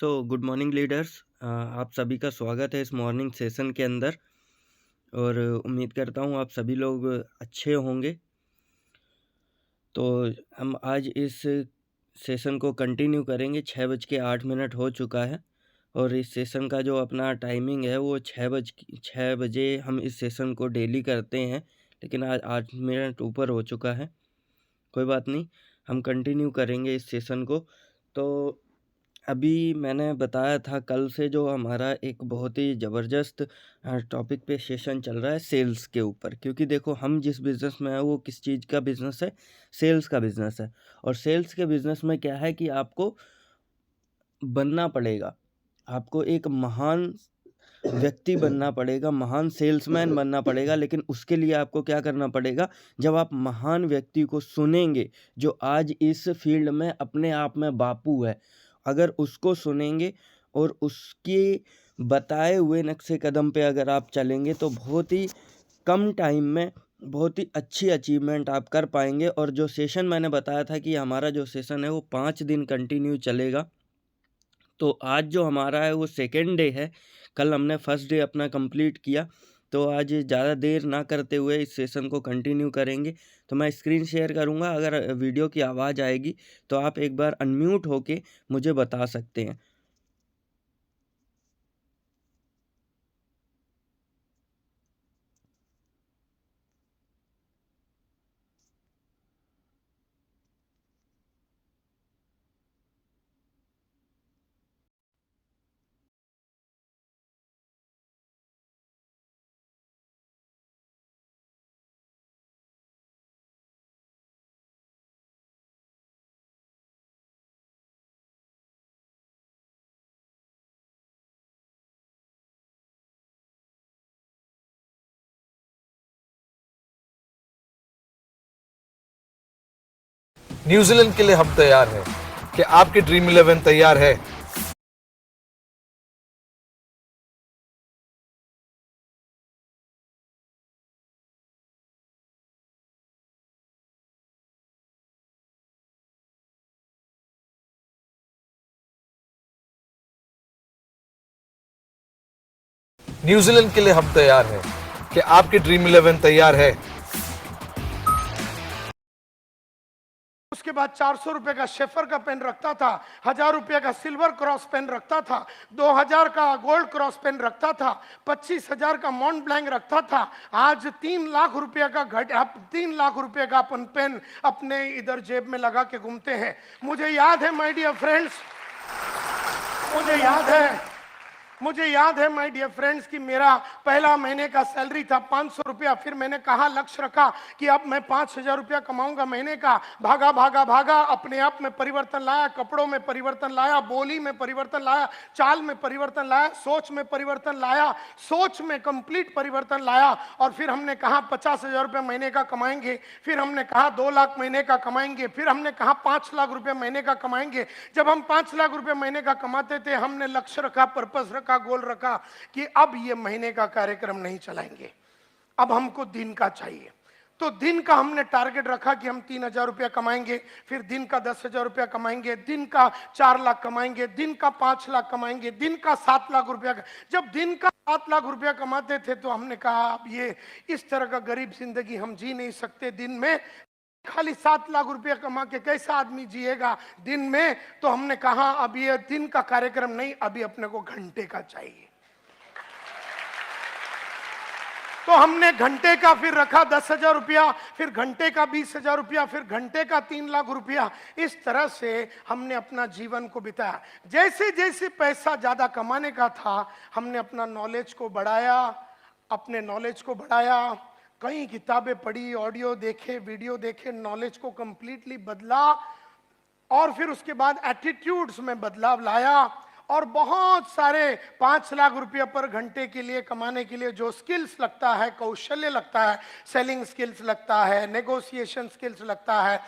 Good morning leaders. आप सभी का स्वागत है इस मॉर्निंग सेशन के अंदर और उम्मीद करता हूँ आप सभी लोग अच्छे होंगे। तो हम आज इस सेशन को कंटिन्यू करेंगे। 6:08 हो चुका है और इस सेशन का जो अपना टाइमिंग है वो 6 बजे हम इस सेशन को डेली करते हैं, लेकिन आज 8 मिनट ऊपर हो चुका है। कोई बात नहीं, हम कंटिन्यू करेंगे इस सेशन को। तो अभी मैंने बताया था कल से जो हमारा एक बहुत ही ज़बरदस्त टॉपिक पे सेशन चल रहा है सेल्स के ऊपर, क्योंकि देखो हम जिस बिज़नेस में है वो किस चीज़ का बिज़नेस है, सेल्स का बिज़नेस है। और सेल्स के बिज़नेस में क्या है कि आपको बनना पड़ेगा, आपको एक महान व्यक्ति बनना पड़ेगा, महान सेल्समैन बनना पड़ेगा। लेकिन उसके लिए आपको क्या करना पड़ेगा, जब आप महान व्यक्ति को सुनेंगे जो आज इस फील्ड में अपने आप में बापू है, अगर उसको सुनेंगे और उसके बताए हुए नक्शे कदम पे अगर आप चलेंगे तो बहुत ही कम टाइम में बहुत ही अच्छी अचीवमेंट आप कर पाएंगे। और जो सेशन मैंने बताया था कि हमारा जो सेशन है वो 5 दिन कंटिन्यू चलेगा, तो आज जो हमारा है वो सेकंड डे है। कल हमने फर्स्ट डे अपना कंप्लीट किया, तो आज ज़्यादा देर ना करते हुए इस सेशन को कंटिन्यू करेंगे। तो मैं स्क्रीन शेयर करूँगा, अगर वीडियो की आवाज़ आएगी तो आप एक बार अनम्यूट होके मुझे बता सकते हैं। न्यूजीलैंड के लिए हम तैयार हैं। कि आपकी ड्रीम 11 तैयार है? न्यूजीलैंड के लिए हम तैयार हैं। कि आपकी ड्रीम 11 तैयार है? उसके बाद 400 रुपए का शेफर का पेन रखता था, 1000 रुपए का सिल्वर क्रॉस पेन रखता था, 2000 का गोल्ड क्रॉस पेन रखता था, 25,000 का मॉन्ट ब्लैंक रखता था। आज 3 लाख रुपए का 3 लाख रुपए का अपन पेन अपने इधर जेब में लगा के घूमते हैं। मुझे याद है माय डियर फ्रेंड्स, मुझे याद है माय डियर फ्रेंड्स कि मेरा पहला महीने का सैलरी था 500 रुपया। फिर मैंने कहा, लक्ष्य रखा कि अब मैं 5,000 रुपया कमाऊंगा महीने का। भागा भागा भागा, अपने आप में परिवर्तन लाया, कपड़ों में परिवर्तन लाया, बोली में परिवर्तन लाया, चाल में परिवर्तन लाया, सोच में परिवर्तन लाया, सोच में कंप्लीट परिवर्तन लाया। और फिर हमने कहा 50,000 रुपया महीने का कमाएंगे, फिर हमने कहा 2 लाख महीने का कमाएंगे, फिर हमने कहा 5 लाख रुपया महीने का कमाएंगे। जब हम 5 लाख रुपया महीने का कमाते थे, हमने लक्ष्य रखा, पर्पस रखा, गोल रखा कि अब ये महीने का कार्यक्रम नहीं चलाएंगे, अब हमको दिन का चाहिए। तो दिन का हमने टारगेट रखा कि हम 3,000 रुपया कमाएंगे, फिर दिन का 10,000 रुपया कमाएंगे, दिन का 4 लाख कमाएंगे, दिन का 5 लाख कमाएंगे, दिन का 7 लाख रुपया। जब दिन का 7 लाख रुपया कमाते थे तो हमने कहा अब ये इस तरह का गरीब जिंदगी हम जी नहीं सकते। दिन में खाली 7 लाख रुपया कमा के कैसा आदमी जिएगा दिन में? तो हमने कहा अब ये दिन का कार्यक्रम नहीं, अभी अपने को घंटे का चाहिए। तो हमने घंटे का फिर रखा 10,000 रुपया, फिर घंटे का 20,000 रुपया, फिर घंटे का 3 लाख रुपया। इस तरह से हमने अपना जीवन को बिताया। जैसे जैसे पैसा ज्यादा कमाने का था, हमने अपना नॉलेज को बढ़ाया, अपने नॉलेज को बढ़ाया, कई किताबें पढ़ी, ऑडियो देखे, वीडियो देखे, नॉलेज को कंप्लीटली बदला। और फिर उसके बाद एटीट्यूड्स में बदलाव लाया और बहुत सारे 5 लाख रुपया पर घंटे के लिए कमाने के लिए जो स्किल्स लगता है, कौशल्य लगता है, सेलिंग स्किल्स लगता है, नेगोशिएशन स्किल्स लगता है,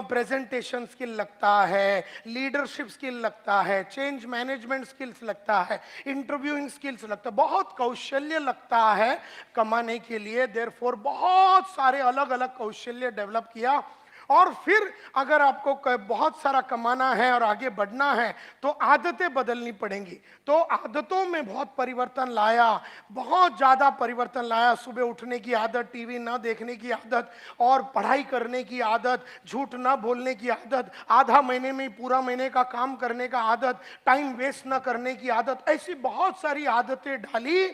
प्रेजेंटेशन स्किल लगता है, लीडरशिप स्किल लगता है, चेंज मैनेजमेंट स्किल्स लगता है, इंटरव्यूइंग स्किल्स लगता है, बहुत कौशल्य लगता है कमाने के लिए। देयरफॉर बहुत सारे अलग अलग कौशल्य डेवलप किया। और फिर अगर आपको बहुत सारा कमाना है और आगे बढ़ना है तो आदतें बदलनी पड़ेंगी। तो आदतों में बहुत परिवर्तन लाया, बहुत ज्यादा परिवर्तन लाया। सुबह उठने की आदत, टीवी ना देखने की आदत, और पढ़ाई करने की आदत, झूठ ना बोलने की आदत, आधा महीने में पूरा महीने का काम करने का आदत, टाइम वेस्ट ना करने की आदत, ऐसी बहुत सारी आदतें डाली।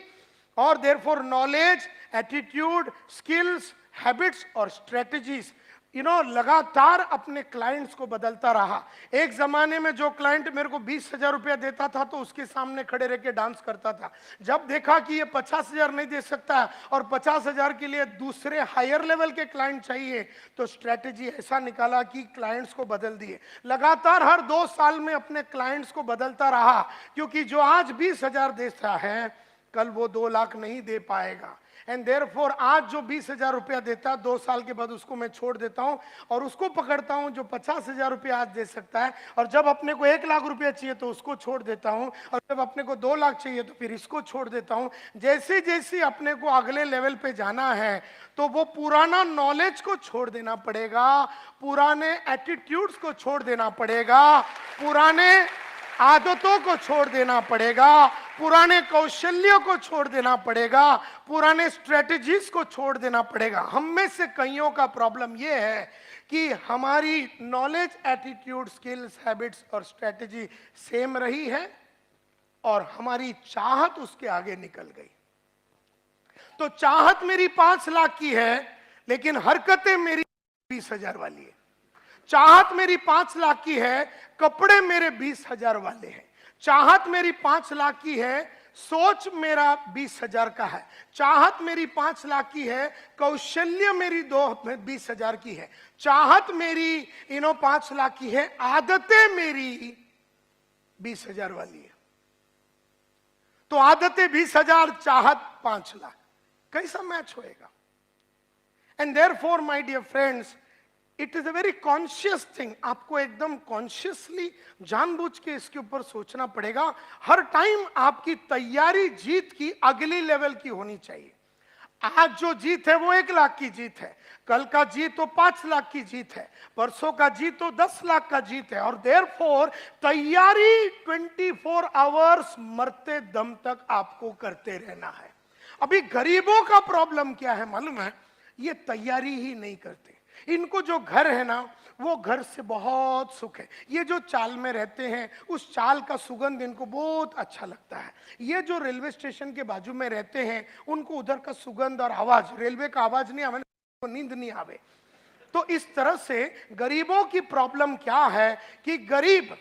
और therefore knowledge, attitude, skills, habits और स्ट्रेटजीज लगातार अपने क्लाइंट्स को बदलता रहा। एक जमाने में जो क्लाइंट मेरे को 20,000 रुपया देता था तो उसके सामने खड़े रह के डांस करता था। जब देखा कि ये 50,000 नहीं दे सकता और 50,000 के लिए दूसरे हायर लेवल के क्लाइंट चाहिए, तो स्ट्रेटेजी ऐसा निकाला कि क्लाइंट्स को बदल दिए। लगातार हर 2 साल में अपने क्लाइंट्स को बदलता रहा, क्योंकि जो आज 20,000 देता है कल वो 2 लाख नहीं दे पाएगा। एंड देयरफॉर आज जो 20,000 रुपया देता है 2 साल के बाद उसको मैं छोड़ देता हूं और उसको पकड़ता हूं जो 50,000 रुपया आज दे सकता है। और जब अपने को 1 लाख रुपया चाहिए तो उसको छोड़ देता हूं, और जब अपने को 2 लाख चाहिए तो फिर इसको छोड़ देता हूं। जैसे जैसे अपने को अगले लेवल पे जाना है तो वो पुराना नॉलेज को छोड़ देना पड़ेगा, पुराने एटीट्यूड्स को छोड़ देना पड़ेगा, पुराने आदतों को छोड़ देना पड़ेगा, पुराने कौशल्यों को छोड़ देना पड़ेगा, पुराने स्ट्रेटजीज को छोड़ देना पड़ेगा। हम में से कईयों का प्रॉब्लम यह है कि हमारी नॉलेज, एटीट्यूड, स्किल्स, हैबिट्स और स्ट्रेटजी सेम रही है और हमारी चाहत उसके आगे निकल गई। तो चाहत मेरी 5 लाख की है लेकिन हरकतें मेरी 20,000 वाली है। चाहत मेरी 5 लाख की है, कपड़े मेरे 20,000 वाले हैं। चाहत मेरी 5 लाख की है, सोच मेरा 20,000 का है। चाहत मेरी 5 लाख की है, कौशल्य मेरी 20,000 की है। चाहत मेरी 5 लाख की है, आदतें मेरी 20,000 वाली है। तो आदतें 20,000, चाहत 5 लाख, कैसा मैच होएगा? And therefore my dear friends, it is a very conscious thing. आपको एकदम कॉन्शियसली, जानबूझ के इसके ऊपर सोचना पड़ेगा। हर टाइम आपकी तैयारी जीत की अगली लेवल की होनी चाहिए। आज जो जीत है वो 1 लाख की जीत है, कल का जीत तो 5 लाख की जीत है, परसों का जीत तो 10 लाख का जीत है। और देयरफॉर तैयारी 24 आवर्स मरते दम तक आपको करते रहना है। अभी गरीबों का प्रॉब्लम क्या है मालूम है? ये तैयारी ही नहीं करते। इनको जो घर है ना, वो घर से बहुत सुख है। ये जो चाल में रहते हैं उस चाल का सुगंध इनको बहुत अच्छा लगता है। ये जो रेलवे स्टेशन के बाजू में रहते हैं उनको उधर का सुगंध और आवाज, रेलवे का आवाज नहीं आवे, नींद नहीं आवे। तो इस तरह से गरीबों की प्रॉब्लम क्या है कि गरीब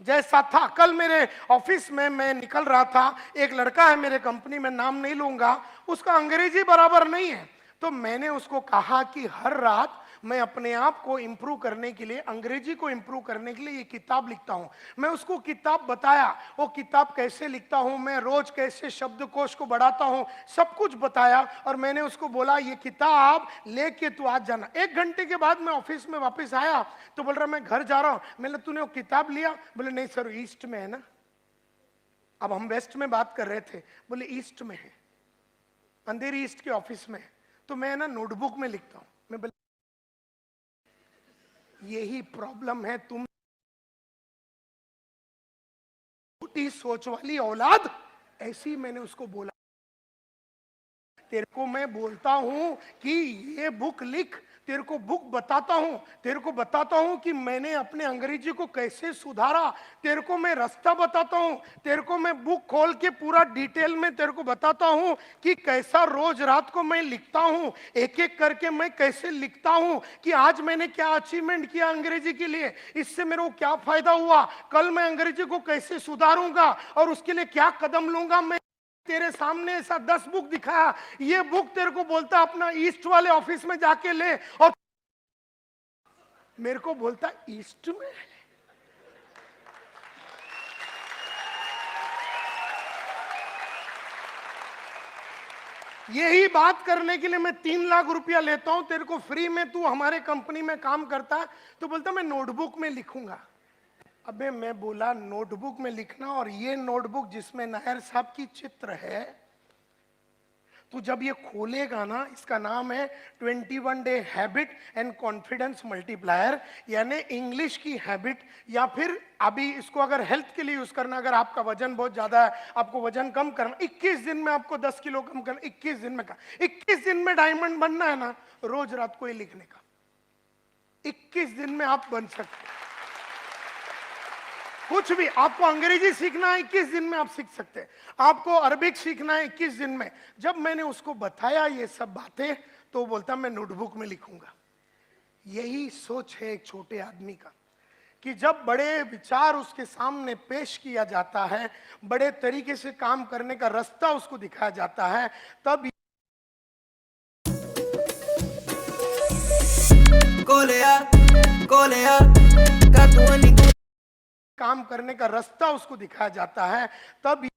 जैसा था। कल मेरे ऑफिस में मैं निकल रहा था, एक लड़का है मेरे कंपनी में, नाम नहीं लूंगा, उसका अंग्रेजी बराबर नहीं है। तो मैंने उसको कहा कि हर रात मैं अपने आप को इंप्रूव करने के लिए, अंग्रेजी को इंप्रूव करने के लिए ये किताब लिखता हूं। मैं उसको किताब बताया, वो किताब कैसे लिखता हूं, मैं रोज कैसे शब्दकोश को बढ़ाता हूं, सब कुछ बताया। और मैंने उसको बोला ये किताब लेके तू आज जाना। 1 घंटे के बाद मैं ऑफिस में वापस आया तो बोल रहा मैं घर जा रहा हूं। मैंने, तूने वो किताब लिया? बोले नहीं सर, ईस्ट में है ना। अब हम वेस्ट में बात कर रहे थे, बोले ईस्ट में है, अंधेरी ईस्ट के ऑफिस में है। तो मैं ना नोटबुक में लिखता हूं। मैं बोला यही प्रॉब्लम है, तुम छोटी सोच वाली औलाद। ऐसी मैंने उसको बोला, तेरे को मैं बोलता हूं कि ये बुक लिख, तेरे को बुक बताता हूं, तेरे को बताता हूं कि मैंने अपने अंग्रेजी को कैसे सुधारा, तेरे को मैं रास्ता बताता हूं, तेरे को मैं बुक खोल के पूरा डिटेल में तेरे को बताता हूं कि कैसा रोज रात को मैं लिखता हूं, एक एक करके मैं कैसे लिखता हूं कि आज मैंने क्या अचीवमेंट किया अंग्रेजी के लिए, इससे मेरे को क्या फायदा हुआ, कल मैं अंग्रेजी को कैसे सुधारूंगा और उसके लिए क्या कदम लूंगा। मैं तेरे सामने ऐसा 10 बुक दिखाया, ये बुक तेरे को बोलता अपना ईस्ट वाले ऑफिस में जाके ले, और मेरे को बोलता ईस्ट में। यही बात करने के लिए मैं 3 लाख रुपया लेता हूं तेरे को फ्री में, तू हमारे कंपनी में काम करता है। तो बोलता मैं नोटबुक में लिखूंगा। अबे मैं बोला नोटबुक में लिखना, और ये नोटबुक जिसमें नायर साहब की चित्र है, तो जब ये खोलेगा ना, इसका नाम है 21 day habit and confidence multiplier, यानी इंग्लिश की हैबिट, या फिर अभी इसको अगर हेल्थ के लिए यूज करना, अगर आपका वजन बहुत ज्यादा है, आपको वजन कम करना, 21 दिन में आपको 10 किलो कम करना, 21 दिन में 21 दिन में डायमंड बनना है ना, रोज रात को ही लिखने का, 21 दिन में आप बन सकते हैं। कुछ भी आपको अंग्रेजी सीखना है 21 दिन में आप सीख सकते हैं, आपको अरबिक सीखना है 21 दिन में। जब मैंने उसको बताया ये सब बातें, तो बोलता मैं नोटबुक में लिखूंगा। यही सोच है एक छोटे आदमी का, कि जब बड़े विचार उसके सामने पेश किया जाता है, बड़े तरीके से काम करने का रास्ता उसको दिखाया जाता है, तब काम करने का रास्ता उसको दिखाया जाता है, तब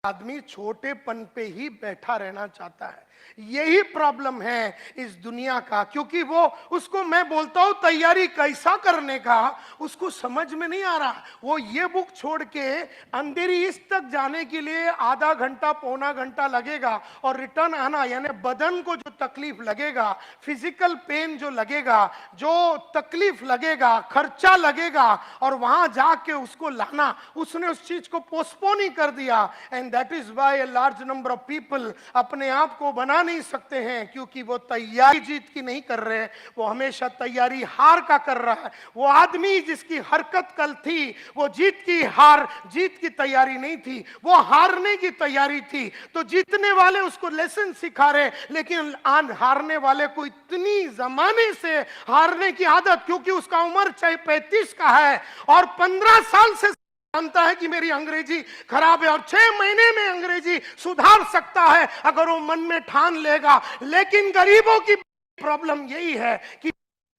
आदमी छोटेपन पे ही बैठा रहना चाहता है। यही प्रॉब्लम है इस दुनिया का, क्योंकि वो उसको मैं बोलता हूं तैयारी कैसा करने का, उसको समझ में नहीं आ रहा। वो ये बुक छोड़ के अंधेरी ईस्ट तक जाने के लिए आधा घंटा पौना घंटा लगेगा, और रिटर्न आना, यानी बदन को जो तकलीफ लगेगा, फिजिकल पेन जो लगेगा, जो तकलीफ लगेगा, खर्चा लगेगा, और वहां जाके उसको लाना, उसने उस चीज को पोस्टपोन ही कर दिया। And that is why a large number of people अपने आप को बना नहीं सकते हैं, क्योंकि वो तैयारी जीत की नहीं कर रहे, वो हमेशा तैयारी हार का कर रहा है। वो आदमी जिसकी हरकत कल थी, वो जीत की तैयारी नहीं थी, वो हारने की तैयारी थी। तो जीतने वाले उसको लेसन सिखा रहे, लेकिन हारने वाले को इतनी जमाने से हारने की आदत, क्योंकि उसका उम्र चाहे 35 का है और 15 साल से जानता है कि मेरी अंग्रेजी खराब है, और 6 महीने में अंग्रेजी सुधार सकता है अगर वो मन में ठान लेगा। लेकिन गरीबों की प्रॉब्लम यही है कि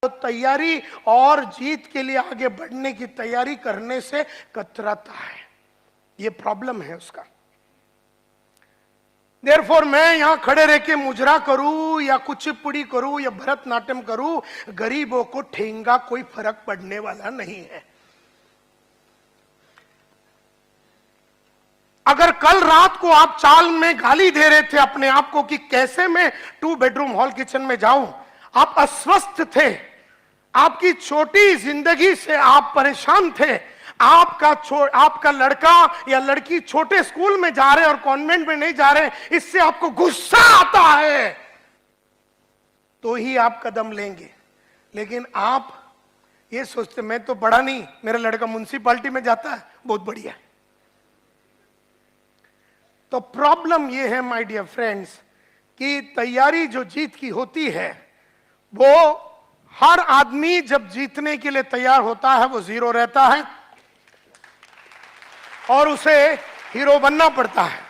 तो तैयारी और जीत के लिए आगे बढ़ने की तैयारी करने से कतराता है, ये प्रॉब्लम है उसका। देयरफॉर मैं यहां खड़े रह के मुजरा करूं या कुचिपुड़ी करूं या भरतनाट्यम करूं, गरीबों को ठेंगा कोई फर्क पड़ने वाला नहीं है। अगर कल रात को आप चाल में गाली दे रहे थे अपने आप को कि कैसे मैं 2 बेडरूम हॉल किचन में जाऊं, आप अस्वस्थ थे, आपकी छोटी जिंदगी से आप परेशान थे, आपका लड़का या लड़की छोटे स्कूल में जा रहे और कॉन्वेंट में नहीं जा रहे, इससे आपको गुस्सा आता है, तो ही आप कदम लेंगे। लेकिन आप ये सोचते मैं तो पढ़ा नहीं, मेरा लड़का म्युनिसिपैलिटी में जाता है, बहुत बढ़िया। तो प्रॉब्लम ये है माय डियर फ्रेंड्स, कि तैयारी जो जीत की होती है, वो हर आदमी जब जीतने के लिए तैयार होता है वो जीरो रहता है और उसे हीरो बनना पड़ता है।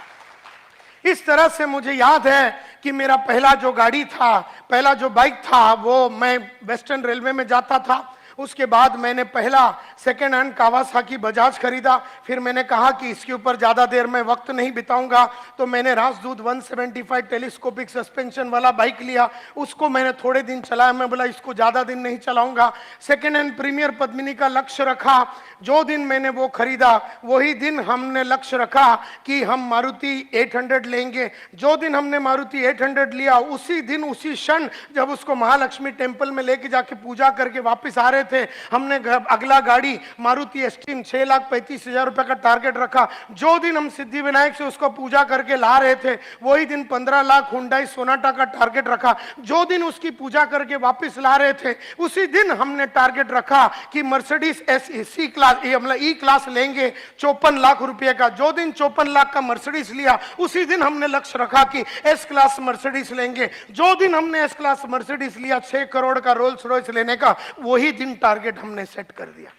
इस तरह से मुझे याद है कि मेरा पहला जो गाड़ी था, पहला जो बाइक था, वो मैं वेस्टर्न रेलवे में जाता था। उसके बाद मैंने पहला सेकेंड हैंड कावासाकी बजाज खरीदा। फिर मैंने कहा कि इसके ऊपर ज्यादा देर में वक्त नहीं बिताऊंगा, तो मैंने राजदूत 175 टेलीस्कोपिक सस्पेंशन वाला बाइक लिया। उसको मैंने थोड़े दिन चलाया, मैं बोला इसको ज्यादा दिन नहीं चलाऊंगा। सेकेंड हैंड प्रीमियर पद्मिनी का लक्ष्य रखा। जो दिन मैंने वो खरीदा वही दिन हमने लक्ष्य रखा कि हम मारुति 800 लेंगे। जो दिन हमने मारुति 800 लिया, उसी दिन उसी क्षण जब उसको महालक्ष्मी टेम्पल में लेके जाके पूजा करके वापस आ रहे थे, हमने अगला गाड़ी मारुति एस्टीम 6,35,000 रुपए का टारगेट रखा। जो दिन हम सिद्धि विनायक से उसको पूजा करके ला रहे थे, वही दिन 15 लाख हुंडई सोनाटा का टारगेट रखा। जो दिन उसकी पूजा करके वापस ला रहे थे, उसी दिन हमने टारगेट रखा कि Mercedes C class E class लेंगे 54 लाख रुपए का। जो दिन 54 लाख का मर्सिडीज लिया, उसी दिन हमने लक्ष्य रखा कि एस क्लास मर्सिडीज लेंगे। जो दिन हमने एस क्लास मर्सिडीज लिया 6 करोड़ का रोल्स रॉयस लेने का, वही दिन टारगेट हमने सेट कर दिया।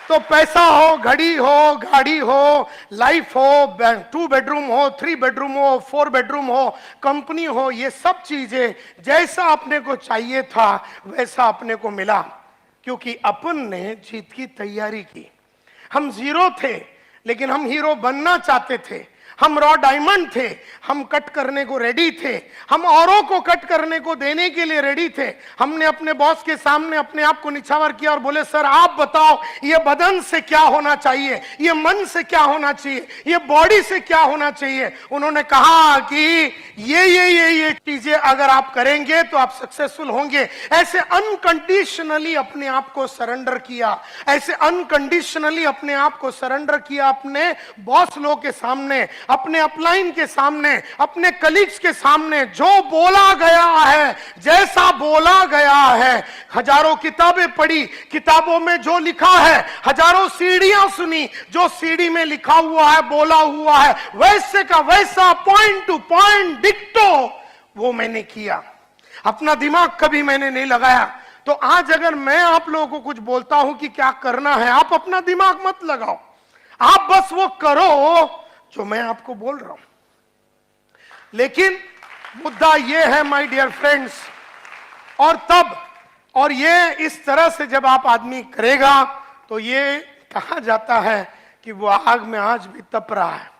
तो पैसा हो, घड़ी हो, गाड़ी हो, लाइफ हो, 2 बेडरूम हो, 3 बेडरूम हो, 4 बेडरूम हो, कंपनी हो, ये सब चीजें जैसा अपने को चाहिए था वैसा अपने को मिला, क्योंकि अपन ने जीत की तैयारी की। हम जीरो थे, लेकिन हम हीरो बनना चाहते थे। हम रॉ डायमंड थे, हम कट करने को रेडी थे, हम औरों को कट करने को देने के लिए रेडी थे। हमने अपने बॉस के सामने अपने आप को निछावर किया और बोले सर आप बताओ ये बदन से क्या होना चाहिए, ये मन से क्या होना चाहिए, ये बॉडी से क्या होना चाहिए। उन्होंने कहा कि ये चीजें अगर आप करेंगे तो आप सक्सेसफुल होंगे। ऐसे अनकंडीशनली अपने आप को सरेंडर किया, ऐसे अनकंडीशनली अपने आप को सरेंडर किया अपने बॉस लोग के सामने, अपने अपलाइन के सामने, अपने कलीग्स के सामने। जो बोला गया है, जैसा बोला गया है, हजारों किताबें पढ़ी, किताबों में जो लिखा है, हजारों सीढ़ियां सुनी, जो सीढ़ी में लिखा हुआ है, बोला हुआ है, वैसे का वैसा पॉइंट टू पॉइंट डिक्टो वो मैंने किया। अपना दिमाग कभी मैंने नहीं लगाया। तो आज अगर मैं आप लोगों को कुछ बोलता हूं कि क्या करना है, आप अपना दिमाग मत लगाओ, आप बस वो करो जो मैं आपको बोल रहा हूं। लेकिन मुद्दा ये है माय डियर फ्रेंड्स, और ये इस तरह से जब आप आदमी करेगा तो ये कहा जाता है कि वो आग में आज भी तप रहा है।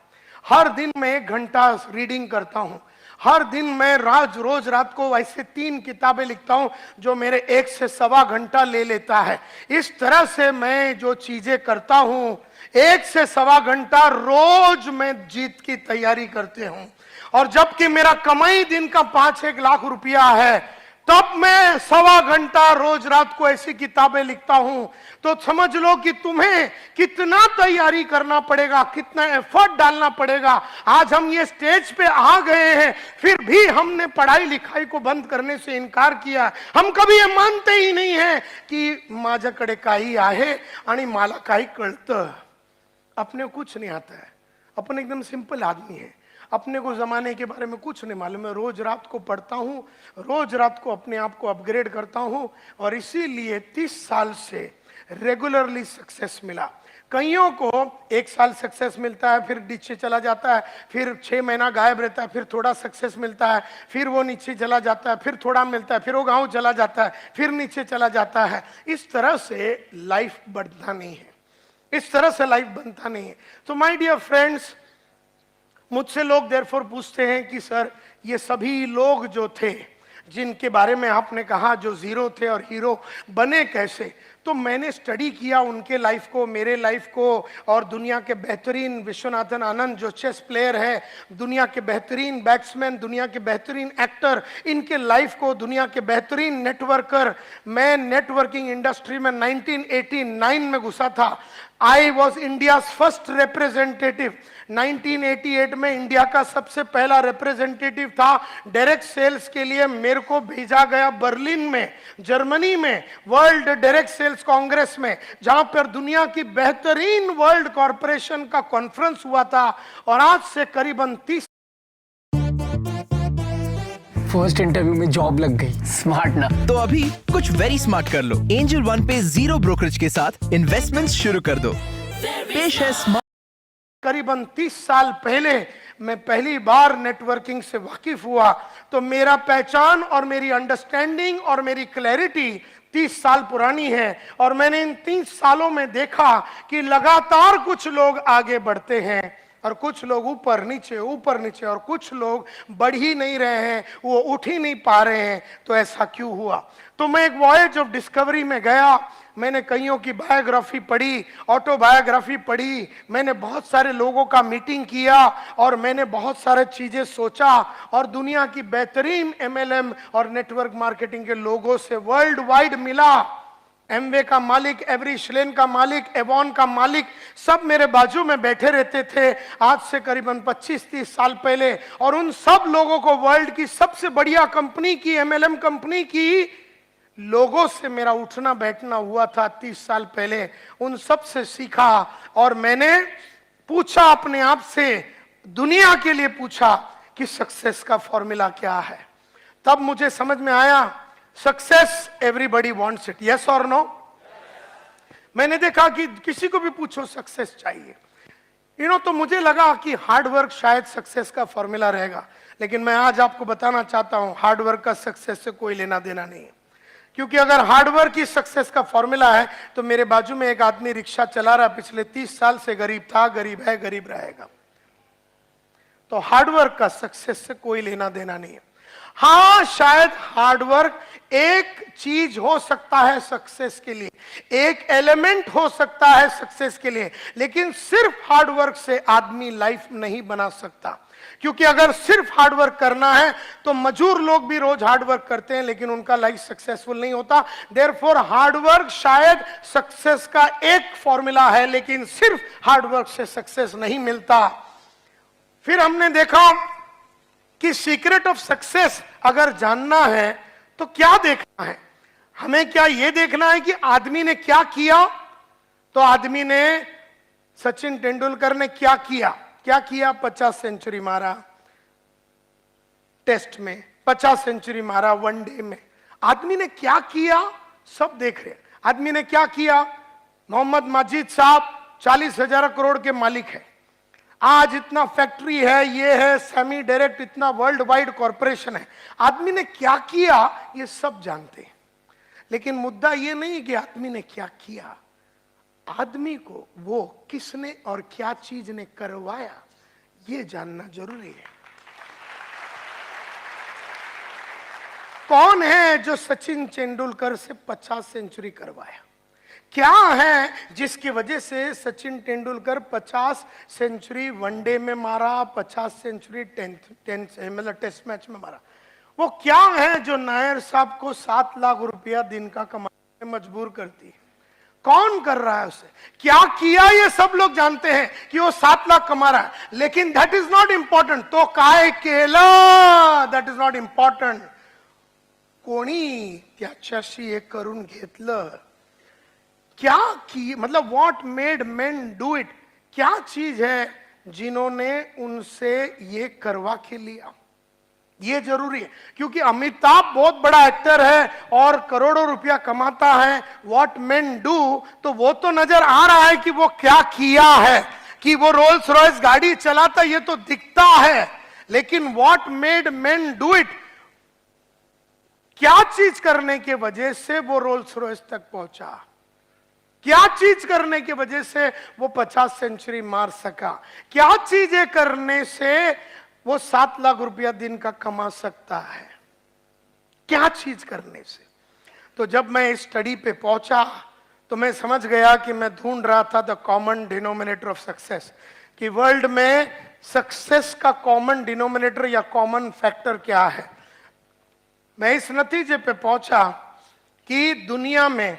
हर दिन मैं 1 घंटा रीडिंग करता हूं, हर दिन मैं रोज रात को ऐसे 3 किताबें लिखता हूं जो मेरे 1 से सवा घंटा ले लेता है। इस तरह से मैं जो चीजें करता हूं, 1 से सवा घंटा रोज मैं जीत की तैयारी करते हूं। और जबकि मेरा कमाई दिन का 5-1 लाख रुपया है, तब मैं सवा घंटा रोज रात को ऐसी किताबें लिखता हूं। तो समझ लो कि तुम्हें कितना तैयारी करना पड़ेगा, कितना एफर्ट डालना पड़ेगा। आज हम ये स्टेज पे आ गए हैं, फिर भी हमने पढ़ाई लिखाई को बंद करने से इनकार किया। हम कभी ये मानते ही नहीं है कि माझ्याकडे काही आहे आणि मला काही कळतं। अपने कुछ नहीं आता है, अपन एकदम सिंपल आदमी है, अपने को जमाने के बारे में कुछ नहीं मालूम है। रोज रात को पढ़ता हूं, रोज रात को अपने आप को अपग्रेड करता हूं, और इसीलिए 30 साल से रेगुलरली सक्सेस मिला। कईयों को 1 साल सक्सेस मिलता है, फिर नीचे चला जाता है, फिर 6 महीना गायब रहता है, फिर थोड़ा सक्सेस मिलता है, फिर वो नीचे चला जाता है, फिर थोड़ा मिलता है, फिर वो गांव चला जाता है, फिर नीचे चला जाता है। इस तरह से लाइफ बढ़ता नहीं है, इस तरह से लाइफ बनता नहीं है। तो माय डियर फ्रेंड्स, मुझसे लोग देयरफॉर पूछते हैं कि सर ये सभी लोग जो थे जिनके बारे में आपने कहा जो जीरो थे और हीरो बने कैसे, तो मैंने स्टडी किया उनके लाइफ को, मेरे लाइफ को, और दुनिया के बेहतरीन विश्वनाथन आनंद जो चेस प्लेयर है, दुनिया के बेहतरीन बैट्समैन, दुनिया के बेहतरीन एक्टर, इनके लाइफ को, दुनिया के बेहतरीन नेटवर्कर। मैं नेटवर्किंग इंडस्ट्री में 1989 में घुसा था। I was India first representative. 1988 में इंडिया का सबसे पहला रिप्रेजेंटेटिव था। डायरेक्ट सेल्स के लिए मेरे को भेजा गया बर्लिन में, जर्मनी में, वर्ल्ड डायरेक्ट सेल्स कांग्रेस में, जहां पर दुनिया की बेहतरीन वर्ल्ड कॉरपोरेशन का कॉन्फ्रेंस हुआ था। और आज से करीबन 30 फर्स्ट इंटरव्यू में जॉब लग गई। स्मार्ट ना। तो अभी कुछ वेरी स्मार्ट कर लो। एंजल वन पे 0 ब्रोकरेज के साथ इन्वेस्टमेंट्स शुरू कर दो। पेश है स्मार्ट। करीबन 30 साल पहले मैं पहली बार नेटवर्किंग से वाकिफ हुआ, तो मेरा पहचान और मेरी अंडरस्टैंडिंग और मेरी क्लैरिटी 30 साल पुरानी है। और मैंने इन 30 सालों में देखा कि लगातार कुछ लोग आगे बढ़ते हैं और कुछ लोग ऊपर नीचे, और कुछ लोग बढ़ ही नहीं रहे हैं, वो उठ ही नहीं पा रहे हैं। तो ऐसा क्यों हुआ? तो मैं एक वॉयज ऑफ डिस्कवरी में गया। मैंने कईयों की बायोग्राफी पढ़ी, ऑटोबायोग्राफी पढ़ी, मैंने बहुत सारे लोगों का मीटिंग किया, और मैंने बहुत सारे चीजें सोचा, और दुनिया की बेहतरीन MLM और नेटवर्क मार्केटिंग के लोगों से वर्ल्ड वाइड मिला। एमवे का मालिक, एवरी श्लेन का मालिक, एवॉन का मालिक, सब मेरे बाजू में बैठे रहते थे आज से करीबन 25-30 साल पहले। और उन सब लोगों को वर्ल्ड की सबसे बढ़िया कंपनी की, MLM कंपनी की लोगों से मेरा उठना बैठना हुआ था 30 साल पहले। उन सब से सीखा, और मैंने पूछा अपने आप से, दुनिया के लिए पूछा कि सक्सेस का फॉर्मूला क्या है। तब मुझे समझ में आया, success everybody wants it, yes और नो। मैंने देखा कि किसी को भी पूछो सक्सेस चाहिए, तो मुझे लगा कि हार्ड वर्क शायद सक्सेस का फॉर्मूला रहेगा। लेकिन मैं आज आपको बताना चाहता हूं, हार्ड वर्क का सक्सेस से कोई लेना देना नहीं है। क्योंकि अगर हार्डवर्क की सक्सेस का फॉर्मूला है, तो मेरे बाजू में एक आदमी रिक्शा चला रहा, पिछले 30 साल से गरीब था, गरीब है, गरीब रहेगा। तो हार्डवर्क का सक्सेस से कोई लेना देना नहीं है। हाँ, शायद हार्डवर्क एक चीज हो सकता है सक्सेस के लिए, एक एलिमेंट हो सकता है सक्सेस के लिए, लेकिन सिर्फ हार्डवर्क से आदमी लाइफ नहीं बना सकता। क्योंकि अगर सिर्फ हार्डवर्क करना है तो मजूर लोग भी रोज हार्डवर्क करते हैं लेकिन उनका लाइफ सक्सेसफुल नहीं होता। देयरफॉर हार्डवर्क शायद सक्सेस का एक फॉर्मूला है, लेकिन सिर्फ हार्डवर्क से सक्सेस नहीं मिलता। फिर हमने देखा कि सीक्रेट ऑफ सक्सेस अगर जानना है तो क्या देखना है, हमें क्या यह देखना है कि आदमी ने क्या किया। तो आदमी ने, सचिन तेंदुलकर ने क्या किया 50 सेंचुरी मारा टेस्ट में, 50 सेंचुरी मारा वनडे में। आदमी ने क्या किया सब देख रहे। आदमी ने क्या किया, मोहम्मद माजिद साहब 40,000 करोड़ के मालिक है, आज इतना फैक्ट्री है, ये है सेमी डायरेक्ट, इतना वर्ल्ड वाइड कॉरपोरेशन है। आदमी ने क्या किया ये सब जानते हैं, लेकिन मुद्दा ये नहीं कि आदमी ने क्या किया, आदमी को वो किसने और क्या चीज ने करवाया ये जानना जरूरी है। कौन है जो सचिन तेंदुलकर से 50 सेंचुरी करवाया, क्या है जिसकी वजह से सचिन तेंदुलकर 50 सेंचुरी वनडे में मारा, 50 सेंचुरी मतलब टेस्ट मैच में मारा। वो क्या है जो नायर साहब को 7 लाख रुपया दिन का कमाने में मजबूर करती है। कौन कर रहा है उसे, क्या किया, ये सब लोग जानते हैं कि वो 7 लाख कमा रहा है, लेकिन दैट इज नॉट इंपॉर्टेंट। तो काय केलं, दैट इज नॉट इंपॉर्टेंट। कोणी त्याच्याशी हे करून घेतलं, क्या की, मतलब what made main do it, क्या चीज है जिन्होंने उनसे ये करवा के लिया, ये जरूरी है। क्योंकि अमिताभ बहुत बड़ा एक्टर है और करोड़ों रुपया कमाता है, व्हाट मेन डू, तो वो तो नजर आ रहा है कि वो क्या किया है, कि वो रोल्स रॉयस गाड़ी चलाता, ये तो दिखता है, लेकिन what made main do it, क्या चीज करने के वजह से वो रोल्स रॉयस तक पहुंचा, क्या चीज करने की वजह से वो 50 सेंचुरी मार सका, क्या चीजें करने से वो 7 लाख रुपया दिन का कमा सकता है, क्या चीज करने से। तो जब मैं इस स्टडी पे पहुंचा तो मैं समझ गया कि मैं ढूंढ रहा था the common denominator of success, कि वर्ल्ड में सक्सेस का कॉमन डिनोमिनेटर या कॉमन फैक्टर क्या है। मैं इस नतीजे पे पहुंचा कि दुनिया में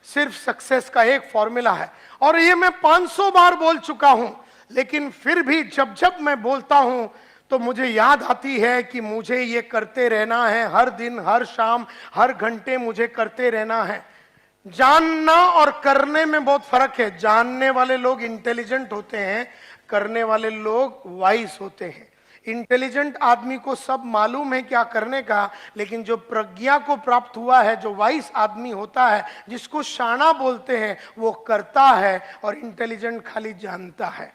सिर्फ सक्सेस का एक फॉर्मूला है, और ये मैं 500 बार बोल चुका हूं, लेकिन फिर भी जब जब मैं बोलता हूं तो मुझे याद आती है कि मुझे ये करते रहना है, हर दिन, हर शाम, हर घंटे मुझे करते रहना है। जानना और करने में बहुत फर्क है। जानने वाले लोग इंटेलिजेंट होते हैं, करने वाले लोग वाइज होते हैं। इंटेलिजेंट आदमी को सब मालूम है क्या करने का, लेकिन जो प्रज्ञा को प्राप्त हुआ है, जो वाइस आदमी होता है, जिसको शाना बोलते हैं, वो करता है, और इंटेलिजेंट खाली जानता है।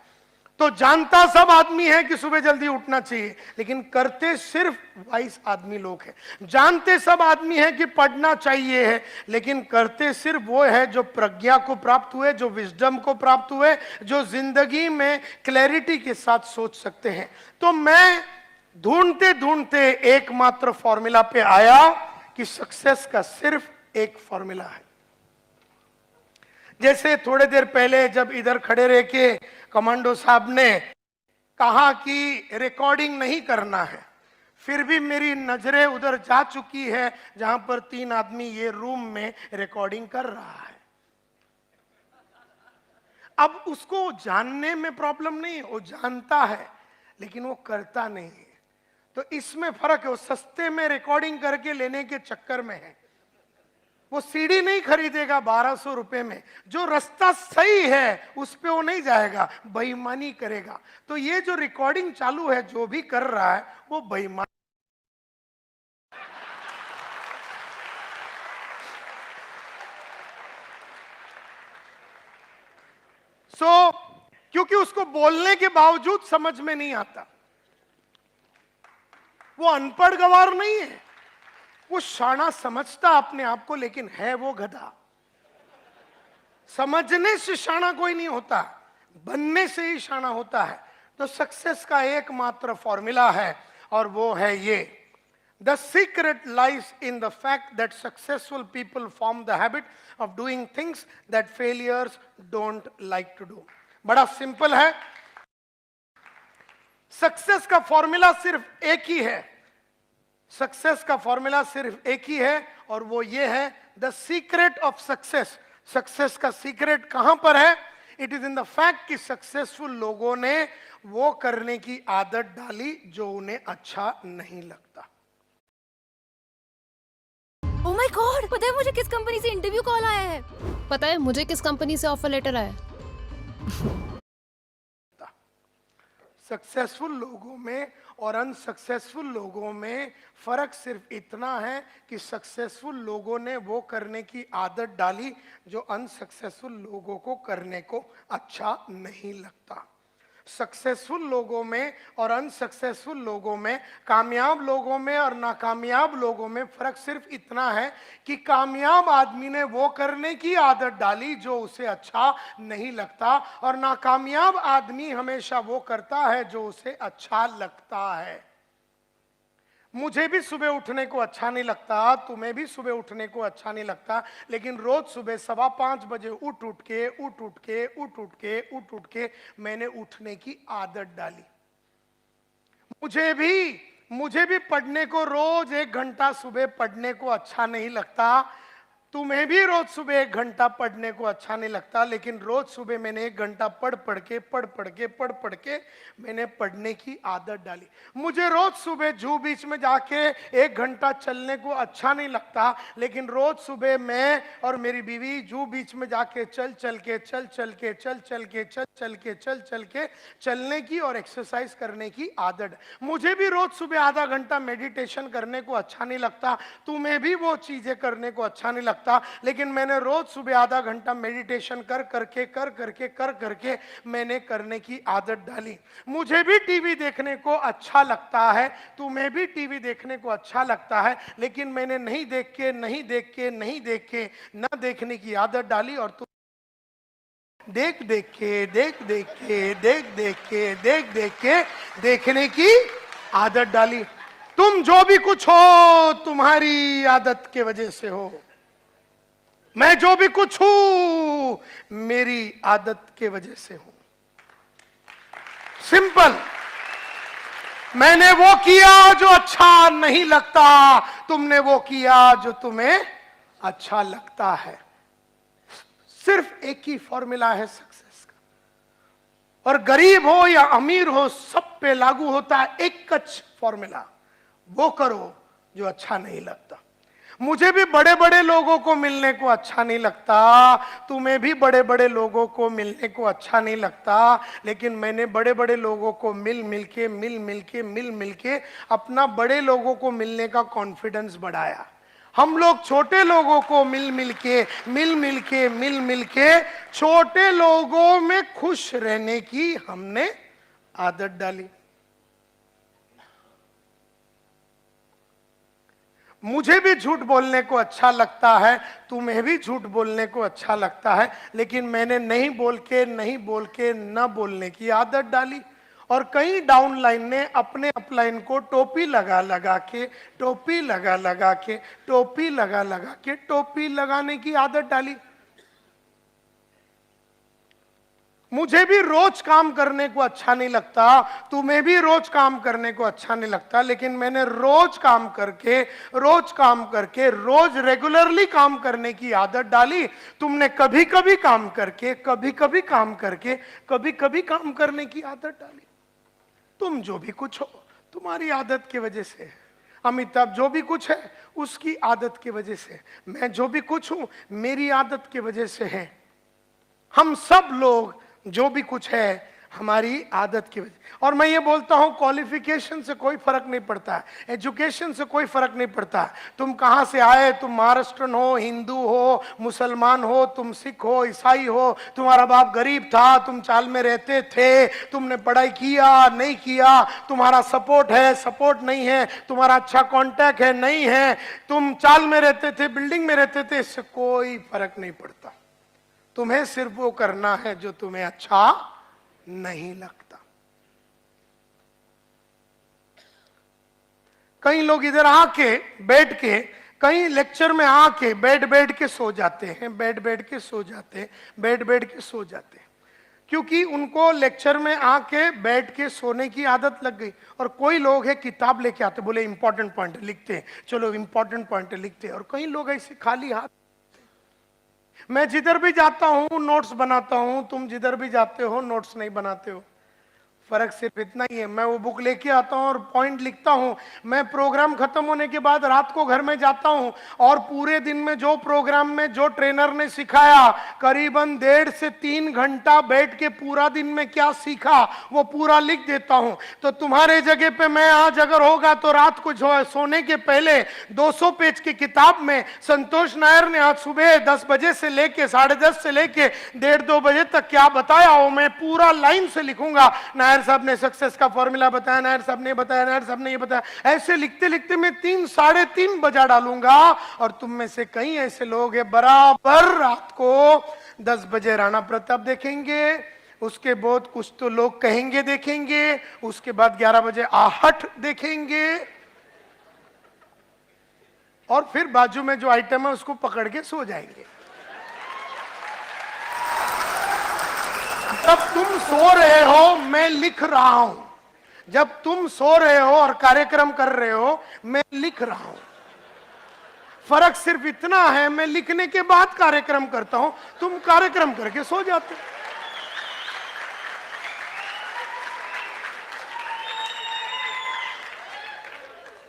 तो जानता सब आदमी है कि सुबह जल्दी उठना चाहिए, लेकिन करते सिर्फ वाइस आदमी लोग हैं। जानते सब आदमी है कि पढ़ना चाहिए है, लेकिन करते सिर्फ वो है जो प्रज्ञा को प्राप्त हुए, जो विजडम को प्राप्त हुए, जो जिंदगी में क्लैरिटी के साथ सोच सकते हैं। तो मैं ढूंढते ढूंढते एकमात्र फॉर्मूला पे आया कि सक्सेस का सिर्फ एक फॉर्मूला है। जैसे थोड़े देर पहले जब इधर खड़े रह के कमांडो साहब ने कहा कि रिकॉर्डिंग नहीं करना है, फिर भी मेरी नजरें उधर जा चुकी है जहां पर 3 आदमी ये रूम में रिकॉर्डिंग कर रहा है। अब उसको जानने में प्रॉब्लम नहीं है, वो जानता है लेकिन वो करता नहीं है। तो इसमें फर्क है। वो सस्ते में रिकॉर्डिंग करके लेने के चक्कर में है। वो सीडी नहीं खरीदेगा 1200 रुपए में, जो रास्ता सही है उस पे वो नहीं जाएगा, बेईमानी करेगा। तो ये जो रिकॉर्डिंग चालू है, जो भी कर रहा है वो बेईमान। क्योंकि उसको बोलने के बावजूद समझ में नहीं आता। वो अनपढ़ गवार नहीं है, वो शाना समझता अपने आप को, लेकिन है वो गधा। समझने से शाना कोई नहीं होता, बनने से ही शाना होता है। तो सक्सेस का एकमात्र फॉर्मूला है और वो है ये, the secret lies in the fact that successful people form the habit of doing things that failures don't like to do. बड़ा सिंपल है, सक्सेस का फॉर्मूला सिर्फ एक ही है, सक्सेस का फॉर्मूला सिर्फ एक ही है और वो ये है, the secret of success. Success का सीक्रेट कहां पर है? It is in the fact कि सक्सेसफुल लोगों ने वो करने की आदत डाली जो उन्हें अच्छा नहीं लगता। ओह माय गॉड, पता है मुझे किस कंपनी से इंटरव्यू कॉल आया है? पता है मुझे किस कंपनी से ऑफर लेटर आया? सक्सेसफुल लोगों में और अनसक्सेसफुल लोगों में फर्क सिर्फ इतना है कि सक्सेसफुल लोगों ने वो करने की आदत डाली जो अनसक्सेसफुल लोगों को करने को अच्छा नहीं लगता। सक्सेसफुल लोगों में और अनसक्सेसफुल लोगों में, कामयाब लोगों में और नाकामयाब लोगों में फर्क सिर्फ इतना है कि कामयाब आदमी ने वो करने की आदत डाली जो उसे अच्छा नहीं लगता और नाकामयाब आदमी हमेशा वो करता है जो उसे अच्छा लगता है। मुझे भी सुबह उठने को अच्छा नहीं लगता, तुम्हें भी सुबह उठने को अच्छा नहीं लगता, लेकिन रोज सुबह 5:15 बजे उठ के मैंने उठने की आदत डाली। मुझे भी पढ़ने को रोज 1 घंटा सुबह पढ़ने को अच्छा नहीं लगता, तुम्हें भी रोज सुबह 1 घंटा पढ़ने को अच्छा नहीं लगता, लेकिन रोज सुबह मैंने 1 घंटा पढ़ पढ़ के मैंने पढ़ने की आदत डाली। मुझे रोज सुबह जू बीच में जाके 1 घंटा चलने को अच्छा नहीं लगता, लेकिन रोज सुबह मैं और मेरी बीवी जू बीच में जाके चल के चलने की और एक्सरसाइज करने की आदत। मुझे भी रोज सुबह आधा घंटा मेडिटेशन करने को अच्छा नहीं लगता, तुम्हें भी वो चीजें करने को अच्छा नहीं लगता, लेकिन मैंने रोज सुबह आधा घंटा मेडिटेशन कर करके मैंने करने की आदत डाली। मुझे भी टीवी देखने को अच्छा लगता है, तुम्हें भी टीवी देखने को अच्छा लगता है, लेकिन मैंने नहीं देख के ना देखने की आदत डाली और तुम देख के देखने की आदत डाली। तुम जो भी कुछ हो तुम्हारी आदत के वजह से हो, मैं जो भी कुछ हूं मेरी आदत के वजह से हूं। सिंपल। मैंने वो किया जो अच्छा नहीं लगता, तुमने वो किया जो तुम्हें अच्छा लगता है। सिर्फ एक ही फॉर्मूला है सक्सेस का, और गरीब हो या अमीर हो सब पे लागू होता है एक फॉर्मूला, वो करो जो अच्छा नहीं लगता। मुझे भी बड़े बड़े लोगों को मिलने को अच्छा नहीं लगता, तुम्हें भी बड़े बड़े लोगों को मिलने को अच्छा नहीं लगता, लेकिन मैंने बड़े बड़े लोगों को मिल के अपना बड़े लोगों को मिलने का कॉन्फिडेंस बढ़ाया। हम लोग छोटे लोगों को मिल के छोटे लोगों में खुश रहने की हमने आदत डाली। मुझे भी झूठ बोलने को अच्छा लगता है, तुम्हें भी झूठ बोलने को अच्छा लगता है, लेकिन मैंने नहीं बोल के न बोलने की आदत डाली। और कई डाउनलाइन ने अपने अपलाइन को टोपी लगा के टोपी लगाने की आदत डाली। मुझे भी रोज काम करने को अच्छा नहीं लगता, तुम्हें भी रोज काम करने को अच्छा नहीं लगता, लेकिन मैंने रोज काम करके रोज रेगुलरली काम करने की आदत डाली। तुमने कभी कभी काम करके काम करने की आदत डाली। तुम जो भी कुछ हो तुम्हारी आदत की वजह से है। अमिताभ जो भी कुछ है उसकी आदत की वजह से, मैं जो भी कुछ हूं मेरी आदत की वजह से है। हम सब लोग जो भी कुछ है हमारी आदत की वजह। और मैं ये बोलता हूं क्वालिफिकेशन से कोई फर्क नहीं पड़ता है, एजुकेशन से कोई फर्क नहीं पड़ता। तुम कहां से आए, तुम महाराष्ट्रन हो, हिंदू हो, मुसलमान हो, तुम सिख हो, ईसाई हो, तुम्हारा बाप गरीब था, तुम चाल में रहते थे, तुमने पढ़ाई किया नहीं किया, तुम्हारा सपोर्ट है सपोर्ट नहीं है, तुम्हारा अच्छा कांटेक्ट है नहीं है, तुम चाल में रहते थे बिल्डिंग में रहते थे, इससे कोई फर्क नहीं पड़ता। तुम्हें सिर्फ वो करना है जो तुम्हें अच्छा नहीं लगता। कई लोग इधर आके बैठ के, कई लेक्चर में आके बैठ के सो जाते हैं, बैठ के सो जाते हैं, बैठ के सो जाते हैं, क्योंकि उनको लेक्चर में आके बैठ के सोने की आदत लग गई। और कोई लोग है किताब लेके आते, बोले इंपॉर्टेंट पॉइंट लिखते हैं, चलो इंपॉर्टेंट पॉइंट लिखते हैं। और कई लोग ऐसे खाली हाथ। मैं जिधर भी जाता हूं नोट्स बनाता हूं, तुम जिधर भी जाते हो नोट्स नहीं बनाते हो। फर्क सिर्फ इतना ही है, मैं वो बुक लेके आता हूं और पॉइंट लिखता हूं। मैं प्रोग्राम खत्म होने के बाद रात को घर में जाता हूं और पूरे दिन में जो प्रोग्राम में जो ट्रेनर ने सिखाया, करीबन 1.5 से 3 घंटा बैठ के पूरा दिन में क्या सीखा वो पूरा लिख देता हूं। तो तुम्हारे जगह पे मैं आज अगर होगा तो रात को सोने के पहले 200 पेज की किताब में संतोष नायर ने आज सुबह 10 बजे से लेके 10:30 से लेके 1:30-2 बजे तक क्या बताया वो मैं पूरा लाइन से लिखूंगा। नायर साहब ने सक्सेस का फॉर्मूला बताया, नायर साहब ने बताया, नायर साहब ने ये बताया। ऐसे लिखते लिखते मैं 3-3:30 बजा डालूंगा। और तुम में से कई ऐसे लोग हैं बराबर रात को 10 बजे राणा प्रताप देखेंगे, उसके बाद कुछ तो लोग कहेंगे देखेंगे, उसके बाद 11 बजे आहट देखेंगे, और फिर बाजू में जो आइटम है उसको पकड़ के सो जाएंगे। जब तुम सो रहे हो मैं लिख रहा हूं, जब तुम सो रहे हो और कार्यक्रम कर रहे हो मैं लिख रहा हूं। फर्क सिर्फ इतना है, मैं लिखने के बाद कार्यक्रम करता हूं, तुम कार्यक्रम करके सो जाते हो।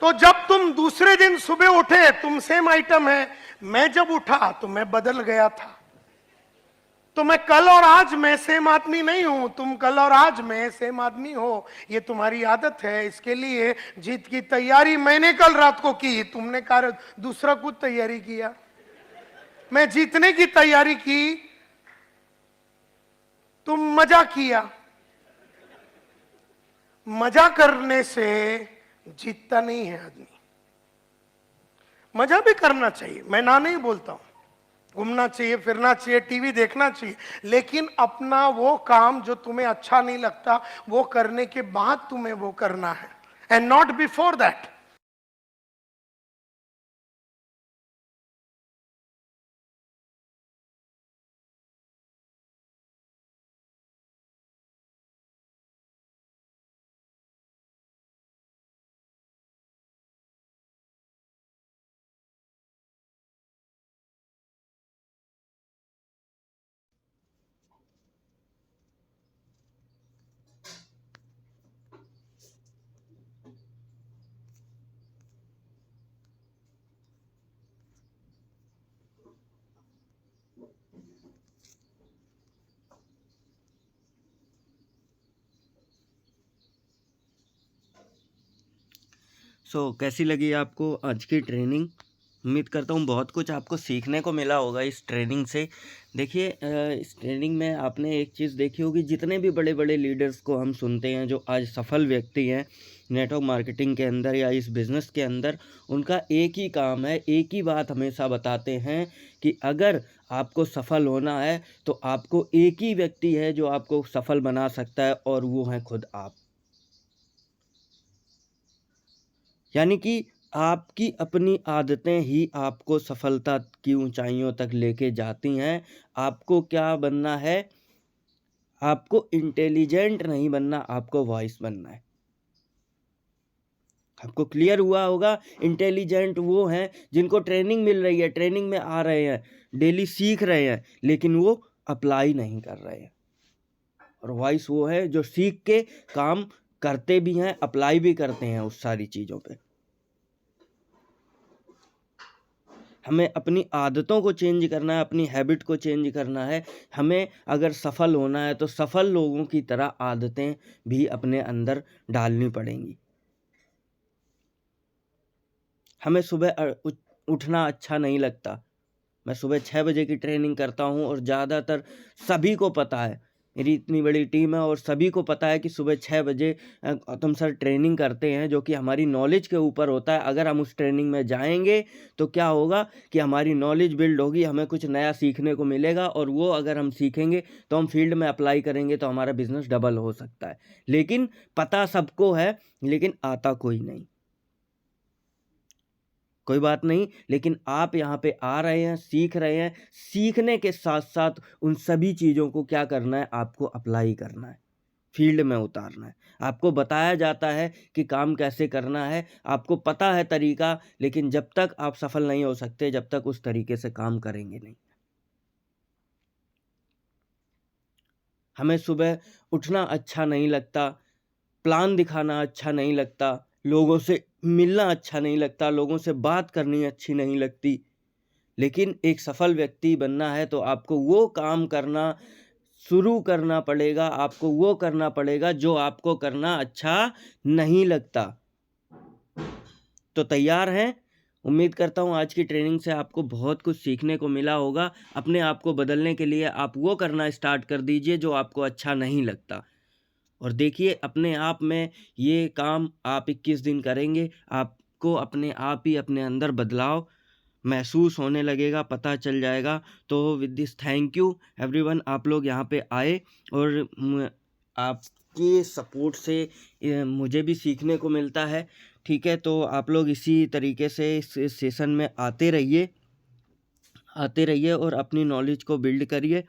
तो जब तुम दूसरे दिन सुबह उठे, तुम सेम आइटम है, मैं जब उठा तो मैं बदल गया था। तो मैं कल और आज में सेम आदमी नहीं हूं, तुम कल और आज में सेम आदमी हो। ये तुम्हारी आदत है। इसके लिए जीत की तैयारी मैंने कल रात को की, तुमने दूसरा कुछ तैयारी किया। मैं जीतने की तैयारी की, तुम मजा किया। मजा करने से जीतता नहीं है आदमी। मजा भी करना चाहिए, मैं ना नहीं बोलता हूं, घूमना चाहिए, फिरना चाहिए, टीवी देखना चाहिए, लेकिन अपना वो काम जो तुम्हें अच्छा नहीं लगता वो करने के बाद तुम्हें वो करना है, एंड नॉट बिफोर दैट। कैसी लगी आपको आज की ट्रेनिंग? उम्मीद करता हूँ बहुत कुछ आपको सीखने को मिला होगा इस ट्रेनिंग से। देखिए इस ट्रेनिंग में आपने एक चीज़ देखी होगी, जितने भी बड़े बड़े लीडर्स को हम सुनते हैं जो आज सफल व्यक्ति हैं नेटवर्क मार्केटिंग के अंदर या इस बिज़नेस के अंदर, उनका एक ही काम है, एक ही बात हमेशा बताते हैं कि अगर आपको सफल होना है तो आपको एक ही व्यक्ति है जो आपको सफल बना सकता है, और वो है खुद आप। यानी कि आपकी अपनी आदतें ही आपको सफलता की ऊंचाइयों तक लेके जाती हैं। आपको क्या बनना है? आपको इंटेलिजेंट नहीं बनना, आपको वॉइस बनना है। आपको क्लियर हुआ होगा? इंटेलिजेंट वो हैं जिनको ट्रेनिंग मिल रही है, ट्रेनिंग में आ रहे हैं, डेली सीख रहे हैं, लेकिन वो अप्लाई नहीं कर रहे हैं। और वॉइस वो है जो सीख के काम करते भी हैं, अप्लाई भी करते हैं उस सारी चीज़ों पे। हमें अपनी आदतों को चेंज करना है, अपनी हैबिट को चेंज करना है। हमें अगर सफल होना है तो सफल लोगों की तरह आदतें भी अपने अंदर डालनी पड़ेंगी। हमें सुबह उठना अच्छा नहीं लगता। मैं सुबह 6 बजे की ट्रेनिंग करता हूं और ज़्यादातर सभी को पता है, मेरी इतनी बड़ी टीम है और सभी को पता है कि सुबह 6 बजे गौतम सर ट्रेनिंग करते हैं, जो कि हमारी नॉलेज के ऊपर होता है। अगर हम उस ट्रेनिंग में जाएंगे तो क्या होगा कि हमारी नॉलेज बिल्ड होगी, हमें कुछ नया सीखने को मिलेगा, और वो अगर हम सीखेंगे तो हम फील्ड में अप्लाई करेंगे तो हमारा बिजनेस डबल हो सकता है। लेकिन पता सबको है, लेकिन आता कोई नहीं। कोई बात नहीं, लेकिन आप यहाँ पे आ रहे हैं, सीख रहे हैं, सीखने के साथ-साथ उन सभी चीज़ों को क्या करना है, आपको अप्लाई करना है, फील्ड में उतारना है। आपको बताया जाता है कि काम कैसे करना है, आपको पता है तरीका, लेकिन जब तक आप सफल नहीं हो सकते, जब तक उस तरीके से काम करेंगे नहीं। हमें सुबह उठना अच्छा नहीं लगता, प्लान दिखाना अच्छा नहीं लगता, लोगों से मिलना अच्छा नहीं लगता, लोगों से बात करनी अच्छी नहीं लगती, लेकिन एक सफल व्यक्ति बनना है तो आपको वो काम करना शुरू करना पड़ेगा, आपको वो करना पड़ेगा जो आपको करना अच्छा नहीं लगता। तो तैयार हैं? उम्मीद करता हूँ आज की ट्रेनिंग से आपको बहुत कुछ सीखने को मिला होगा। अपने आप को बदलने के लिए आप वो करना स्टार्ट कर दीजिए जो आपको अच्छा नहीं लगता। और देखिए अपने आप में ये काम आप 21 दिन करेंगे, आपको अपने आप ही अपने अंदर बदलाव महसूस होने लगेगा, पता चल जाएगा। तो with this thank you everyone, आप लोग यहाँ पे आए और आपके सपोर्ट से मुझे भी सीखने को मिलता है। ठीक है, तो आप लोग इसी तरीके से इस सेशन में आते रहिए और अपनी नॉलेज को बिल्ड करिए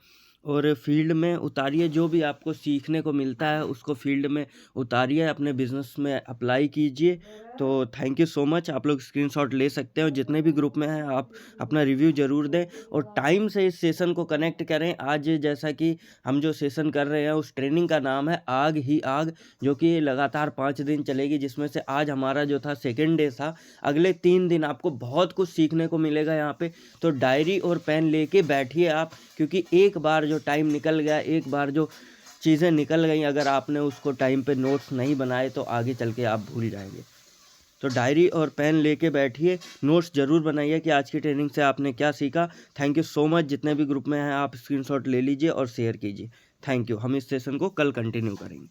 और फील्ड में उतारिए। जो भी आपको सीखने को मिलता है उसको फील्ड में उतारिए, अपने बिजनेस में अप्लाई कीजिए। तो थैंक यू सो मच। आप लोग स्क्रीनशॉट ले सकते हैं और जितने भी ग्रुप में हैं आप अपना रिव्यू ज़रूर दें और टाइम से इस सेशन को कनेक्ट करें। आज जैसा कि हम जो सेशन कर रहे हैं उस ट्रेनिंग का नाम है आग ही आग, जो कि लगातार 5 दिन चलेगी, जिसमें से आज हमारा जो था सेकेंड डे था। अगले 3 दिन आपको बहुत कुछ सीखने को मिलेगा यहाँ पे। तो डायरी और पेन लेके बैठिए आप, क्योंकि एक बार जो टाइम निकल गया, एक बार जो चीज़ें निकल गई, अगर आपने उसको टाइम पे नोट्स नहीं बनाए तो आगे चल के आप भूल जाएंगे। तो डायरी और पेन लेके बैठिए, नोट्स ज़रूर बनाइए कि आज की ट्रेनिंग से आपने क्या सीखा। Thank you so much. जितने भी ग्रुप में हैं आप स्क्रीनशॉट ले लीजिए और शेयर कीजिए। Thank you. हम इस सेशन को कल कंटिन्यू करेंगे।